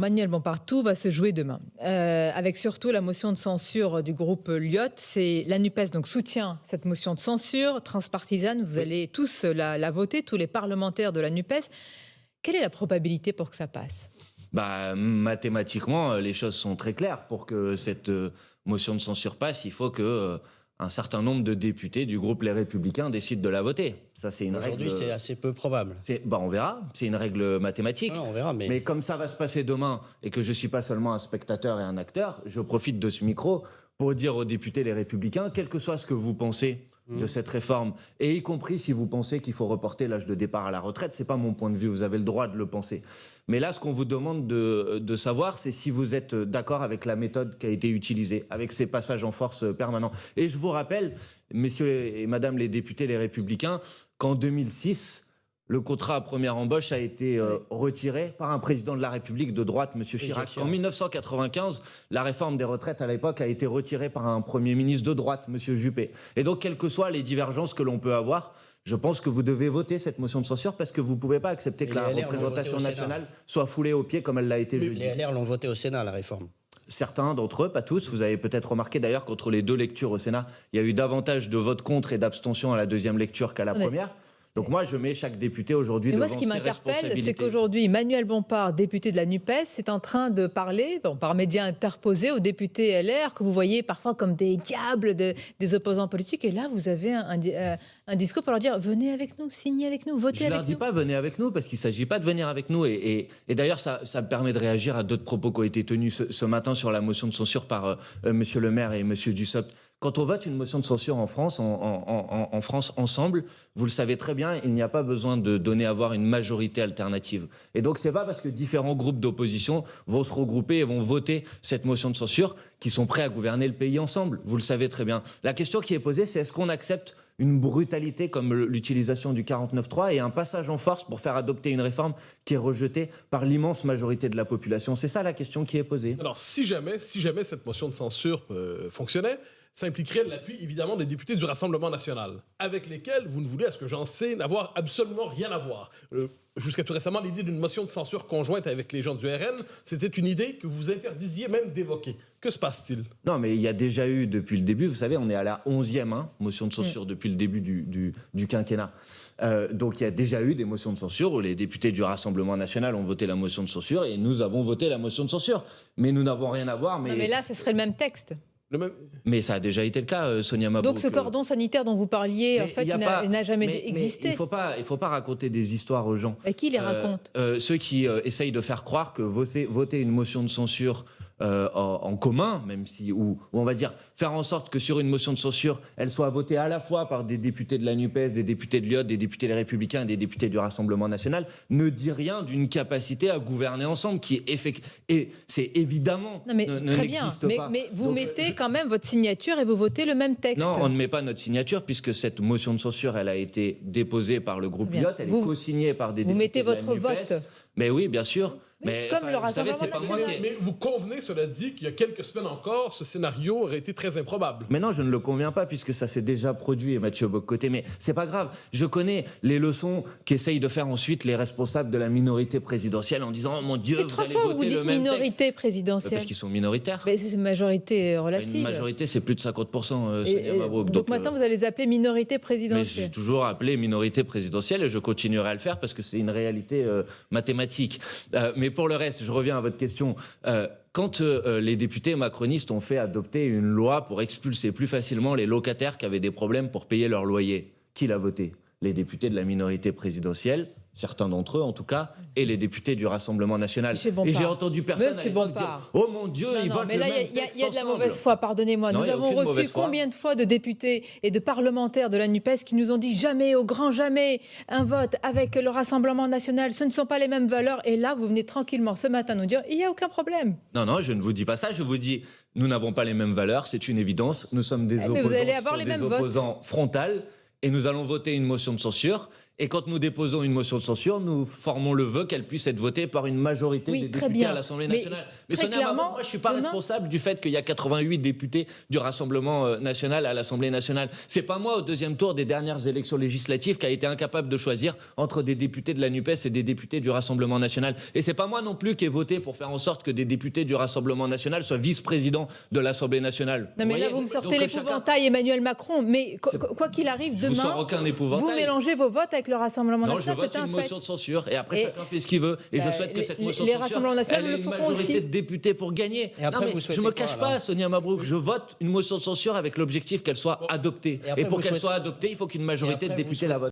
Manuel Bompard, tout va se jouer demain, avec surtout la motion de censure du groupe Lyot. C'est la NUPES donc soutient cette motion de censure transpartisane. Vous allez tous la voter, tous les parlementaires de la NUPES. Quelle est la probabilité pour que ça passe? Mathématiquement, les choses sont très claires. Pour que cette motion de censure passe, il faut que un certain nombre de députés du groupe Les Républicains décident de la voter. Ça, c'est une règle. Aujourd'hui, c'est assez peu probable. On verra. C'est une règle mathématique. Ouais, on verra, mais comme ça va se passer demain et que je ne suis pas seulement un spectateur et un acteur, je profite de ce micro pour dire aux députés Les Républicains, quel que soit ce que vous pensez de cette réforme, et y compris si vous pensez qu'il faut reporter l'âge de départ à la retraite, c'est pas mon point de vue, vous avez le droit de le penser. Mais là, ce qu'on vous demande de savoir, c'est si vous êtes d'accord avec la méthode qui a été utilisée, avec ces passages en force permanents. Et je vous rappelle, messieurs et madame les députés Les Républicains, qu'en 2006, le contrat à première embauche a été retiré par un président de la République de droite, M. Chirac. En 1995, la réforme des retraites à l'époque a été retirée par un Premier ministre de droite, M. Juppé. Et donc, quelles que soient les divergences que l'on peut avoir, je pense que vous devez voter cette motion de censure parce que vous ne pouvez pas accepter que la représentation nationale soit foulée aux pieds comme elle l'a été jeudi. Les LR l'ont voté au Sénat, la réforme. Certains d'entre eux, pas tous. Vous avez peut-être remarqué d'ailleurs qu'entre les deux lectures au Sénat, il y a eu davantage de votes contre et d'abstention à la deuxième lecture qu'à la première. Donc moi, je mets chaque député aujourd'hui devant ses responsabilités. Moi, ce qui m'interpelle, c'est qu'aujourd'hui, Manuel Bompard, député de la NUPES, est en train de parler, par médias interposés, aux députés LR, que vous voyez parfois comme des diables des opposants politiques. Et là, vous avez un discours pour leur dire, venez avec nous, signez avec nous, votez avec nous. Je ne leur dis pas, venez avec nous, parce qu'il ne s'agit pas de venir avec nous. Et d'ailleurs, ça me permet de réagir à d'autres propos qui ont été tenus ce matin sur la motion de censure par M. Le Maire et M. Dussopt. Quand on vote une motion de censure en France, en France ensemble, vous le savez très bien, il n'y a pas besoin de donner à voir une majorité alternative. Et donc c'est pas parce que différents groupes d'opposition vont se regrouper et vont voter cette motion de censure qu'ils sont prêts à gouverner le pays ensemble. Vous le savez très bien. La question qui est posée, c'est est-ce qu'on accepte une brutalité comme l'utilisation du 49.3 et un passage en force pour faire adopter une réforme qui est rejetée par l'immense majorité de la population? C'est ça la question qui est posée. Alors si jamais cette motion de censure fonctionnait, ça impliquerait l'appui, évidemment, des députés du Rassemblement national, avec lesquels vous ne voulez, à ce que j'en sais, n'avoir absolument rien à voir. Jusqu'à tout récemment, l'idée d'une motion de censure conjointe avec les gens du RN, c'était une idée que vous interdisiez même d'évoquer. Que se passe-t-il? Non, mais il y a déjà eu depuis le début, vous savez, on est à la 11e motion de censure depuis le début du quinquennat. Donc il y a déjà eu des motions de censure où les députés du Rassemblement national ont voté la motion de censure et nous avons voté la motion de censure. Mais nous n'avons rien à voir. Mais là, ce serait le même texte. Mais ça a déjà été le cas, Sonia Mabrouk. Donc ce cordon sanitaire dont vous parliez, en fait, il n'a jamais existé. Il faut pas raconter des histoires aux gens. Et qui les raconte? Ceux qui essayent de faire croire que voter une motion de censure en commun, même si, ou on va dire faire en sorte que sur une motion de censure, elle soit votée à la fois par des députés de la NUPES, des députés de Lyot, des députés des Républicains et des députés du Rassemblement national, ne dit rien d'une capacité à gouverner ensemble qui est et c'est évidemment non mais très bien, mais vous donc, mettez quand même votre signature et vous votez le même texte. Non, on ne met pas notre signature puisque cette motion de censure, elle a été déposée par le groupe Lyot, elle est co-signée par des députés de la NUPES. Vous mettez votre vote. Mais oui, bien sûr. Mais comme le Rassemblement national. Mais vous convenez, cela dit, qu'il y a quelques semaines encore, ce scénario aurait été très improbable. Mais non, je ne le conviens pas, puisque ça s'est déjà produit, Mathieu Bock-Côté. Mais c'est pas grave. Je connais les leçons qu'essayent de faire ensuite les responsables de la minorité présidentielle en disant « Oh mon Dieu, vous allez voter le même minorité texte. » présidentielle. Parce qu'ils sont minoritaires. Mais c'est une majorité relative. Une majorité, c'est plus de 50%, Sonia Mabrouk. Donc maintenant, vous allez les appeler minorité présidentielle. Mais j'ai toujours appelé minorité présidentielle et je continuerai à le faire parce que c'est une réalité mathématique. Mais pour le reste, je reviens à votre question. Quand les députés macronistes ont fait adopter une loi pour expulser plus facilement les locataires qui avaient des problèmes pour payer leur loyer, qui l'a voté? Les députés de la minorité présidentielle, certains d'entre eux en tout cas, et les députés du Rassemblement national. Et j'ai entendu personne dire « Oh mon Dieu, ils votent le même texte ensemble !» Mais là, il y a de la mauvaise foi, pardonnez-moi. Nous avons reçu combien de fois de députés et de parlementaires de la NUPES qui nous ont dit jamais, au grand jamais, un vote avec le Rassemblement national, ce ne sont pas les mêmes valeurs. Et là, vous venez tranquillement ce matin nous dire « il n'y a aucun problème ». Non, non, je ne vous dis pas ça, je vous dis « nous n'avons pas les mêmes valeurs, c'est une évidence, nous sommes des opposants, frontales ». Et nous allons voter une motion de censure. Et quand nous déposons une motion de censure, nous formons le vœu qu'elle puisse être votée par une majorité Oui, des très députés bien. à l'Assemblée Mais nationale. Mais très Sonia Mabrouk, clairement, moi, je ne suis pas demain- responsable du fait qu'il y a 88 députés du Rassemblement national à l'Assemblée nationale. C'est pas moi, au deuxième tour des dernières élections législatives, qui a été incapable de choisir entre des députés de la NUPES et des députés du Rassemblement national. Et c'est pas moi non plus qui ai voté pour faire en sorte que des députés du Rassemblement national soient vice-présidents de l'Assemblée nationale. Non, mais là, voyez vous me sortez Donc, l'épouvantail Emmanuel Macron. Mais quoi qu'il arrive, Je vous demain, sors aucun épouvantail. vous mélangez vos votes avec le Rassemblement Non, je national. vote C'est un une fait. motion de censure et après Et- chacun fait ce qu'il veut. Et Bah, je souhaite que cette motion les de censure, Rassemblements nationaux elle ait le une feront majorité aussi. de députés pour gagner. Et après, non, mais vous je souhaitez me quoi, cache alors pas, Sonia Mabrouk, je vote une motion de censure avec l'objectif qu'elle soit adoptée. Et après, Et pour vous qu'elle souhaitez- soit adoptée, il faut qu'une majorité Et de après, vous députés la vote.